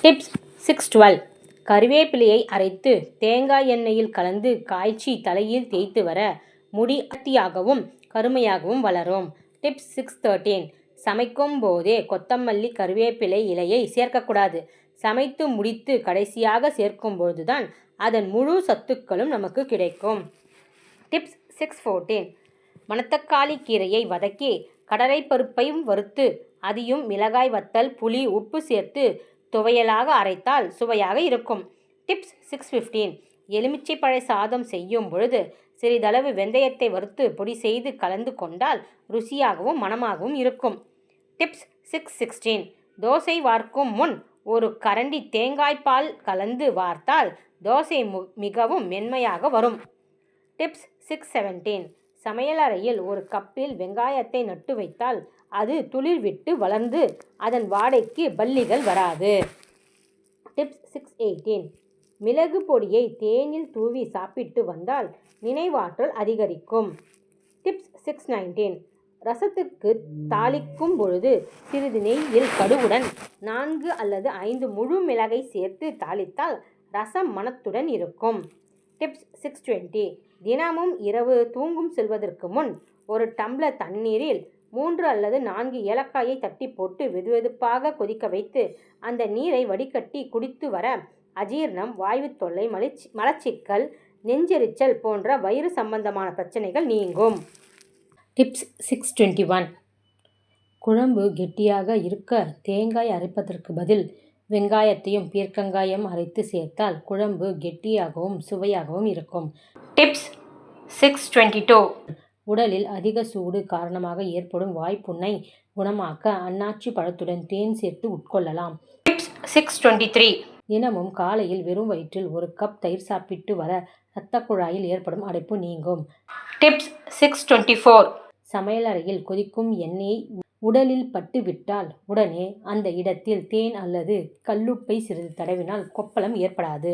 Tips 6.12 கறிவேப்பிலையை அரைத்து தேங்காய் எண்ணெயில் கலந்து காய்ச்சி தலையில் தேய்த்து வர முடி அடர்த்தியாகவும் கருமையாகவும் வளரும். டிப்ஸ் 6.13 சமைக்கும் போதே கொத்தமல்லி கறிவேப்பிலை இலையை சேர்க்கக்கூடாது. சமைத்து முடித்து கடைசியாக சேர்க்கும் பொழுதுதான் அதன் முழு சத்துக்களும் நமக்கு கிடைக்கும். டிப்ஸ் 6.14 மணத்தக்காளி கீரையை வதக்கி கடலைப்பருப்பையும் வறுத்து அதையும் மிளகாய் வத்தல் புளி உப்பு சேர்த்து துவையலாக அரைத்தால் சுவையாக இருக்கும். டிப்ஸ் 6.15 எலுமிச்சைப்பழ சாதம் செய்யும் பொழுது சிறிதளவு வெந்தயத்தை வறுத்து பொடி செய்து கலந்து கொண்டால் ருசியாகவும் மணமாகவும் இருக்கும். டிப்ஸ் 6.16 தோசை வார்க்கும் முன் ஒரு கரண்டி தேங்காய் பால் கலந்து வார்த்தால் தோசை மிகவும் மென்மையாக வரும். டிப்ஸ் 6.17 சமையலறையில் ஒரு கப்பில் வெங்காயத்தை நட்டு வைத்தால் அது துளிர் விட்டு வளர்ந்து அதன் வாடைக்கு பல்லிகள் வராது. டிப்ஸ் 6.18 மிளகு பொடியை தேனில் தூவி சாப்பிட்டு வந்தால் நினைவாற்றல் அதிகரிக்கும். டிப்ஸ் 6.19 ரசத்துக்கு தாளிக்கும் பொழுது சிறிது நெய்யில் கடுகுடன் 4 அல்லது 5 முழு மிளகை சேர்த்து தாளித்தால் ரசம் மணத்துடன் இருக்கும். டிப்ஸ் 6.20 தினமும் இரவு தூங்கும் செல்வதற்கு முன் ஒரு டம்ளர் தண்ணீரில் 3 அல்லது 4 ஏலக்காயை தட்டி போட்டு வெதுவெதுப்பாக கொதிக்க வைத்து அந்த நீரை வடிகட்டி குடித்து வர அஜீரணம், வாயு தொல்லை, மலச்சிக்கல், நெஞ்செரிச்சல் போன்ற வயிறு சம்பந்தமான பிரச்சனைகள் நீங்கும். டிப்ஸ் 6.21 குழம்பு கெட்டியாக இருக்க தேங்காய் அரைப்பதற்கு பதில் வெங்காயத்தையும் பீர்க்கங்காயம் அரைத்து சேர்த்தால் குழம்பு கெட்டியாகவும் சுவையாகவும் இருக்கும். டிப்ஸ் 6.22 உடலில் அதிக சூடு காரணமாக ஏற்படும் வாய்ப்புண்ணை குணமாக்க அன்னாச்சி பழத்துடன் தேன் சேர்த்து உட்கொள்ளலாம். டிப்ஸ் 6.23 தினமும் காலையில் வெறும் வயிற்றில் ஒரு கப் தயிர் சாப்பிட்டு வர இரத்த குழாயில் ஏற்படும் அடைப்பு நீங்கும். டிப்ஸ் 6.24 சமையலறையில் கொதிக்கும் எண்ணெய் உடலில் பட்டு விட்டால் உடனே அந்த இடத்தில் தேன் அல்லது கல்லுப்பை சிறிது தடவினால் கொப்பளம் ஏற்படாது.